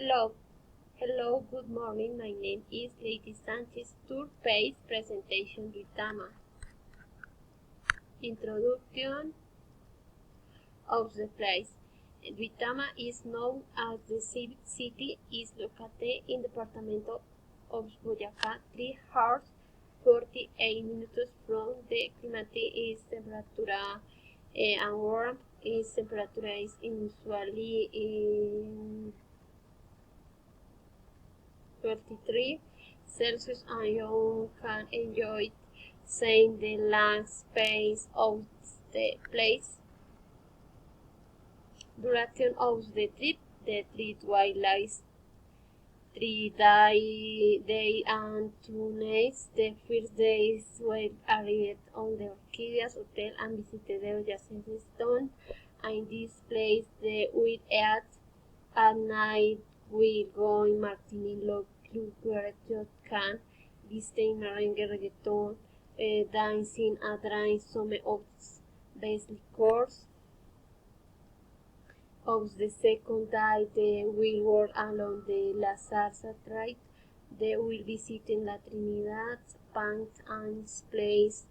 Hello, good morning. My name is Lady Sanchez. Tour page presentation Duitama. Introduction of the place. Duitama is known as the civic city. Is located in the department of Boyacá, 3 hours 48 minutes from the climate is temperature and warm. Its temperature is usually in 33 Celsius, and you can enjoy seeing the land space of the place. Duration of the trip while lasts 3 days and 2 nights. The first days were arrived on the Orchideas Hotel and visited the adjacent stone. In this place they will eat at night. We're going martini club where you can listen merengue, reggaeton, dancing and drink some of the best liquors. Of the second day, they will work along the La Zarza Trail. They will visit La Trinidad, Bank and Place.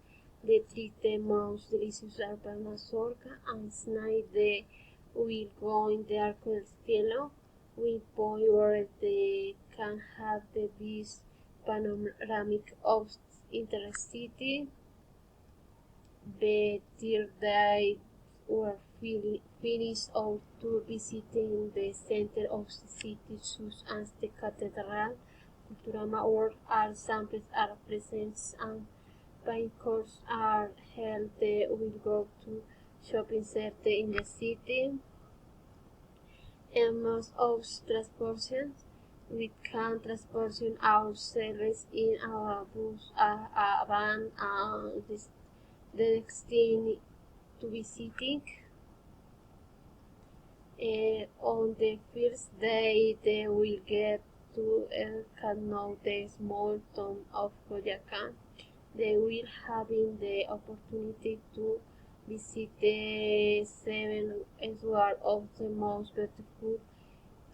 They treat the most delicious urban mazorca, and tonight they will go in the Arco del Cielo, with point where they can have the best panoramic of intercity. The third day were finished our tour visiting the center of the city, such as the cathedral, Culturama, where art samples are present and paint courses are held. They will go to shopping center in the city. And most of transportation, we can transportation ourselves in our bus, a van, and the next thing to visiting. On the first day, they will get to El Cano, the small town of Boyacá. They will having the opportunity to visit the 7 as one of the most beautiful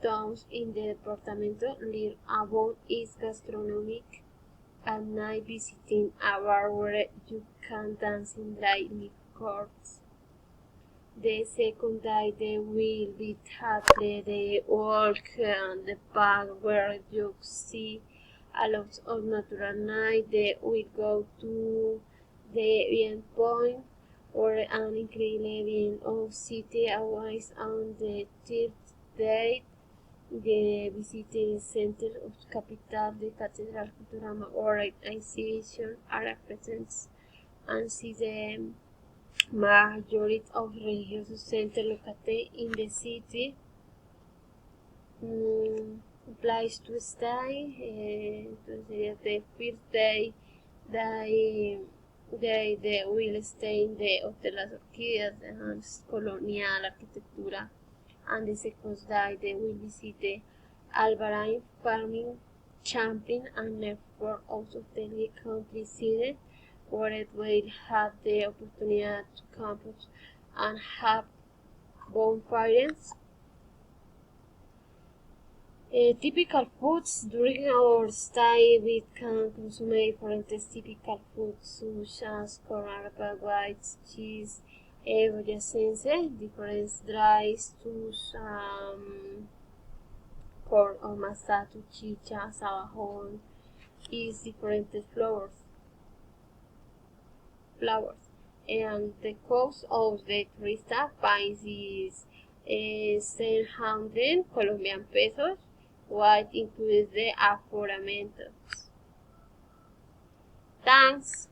towns in the department. Learn about its gastronomic at night, visiting a bar where you can dance in dry liquors. The second day they will be happy. They walk on the park where you see a lot of natural night. They will go to the event point or an incredible event of city awaits. On the third day they visit the center of the capital, the Cathedral Culturama or exhibition are present and see the majority of religious centers located in the city. Place to stay. The first day they will stay in the Hotel Las Orquídeas and colonial architectura, and the second day they will visit the Albarine farming, camping, and therefore also the countryside, where it will have the opportunity to camp and have bonfires. Typical foods. During our stay we can consume different typical foods such as corn, white cheese, boyacense, different dry stews, corn or masato, chicha, sabajón, is different flowers. And the cost of the turista price is 700 Colombian pesos, what includes the aforamientos. Thanks.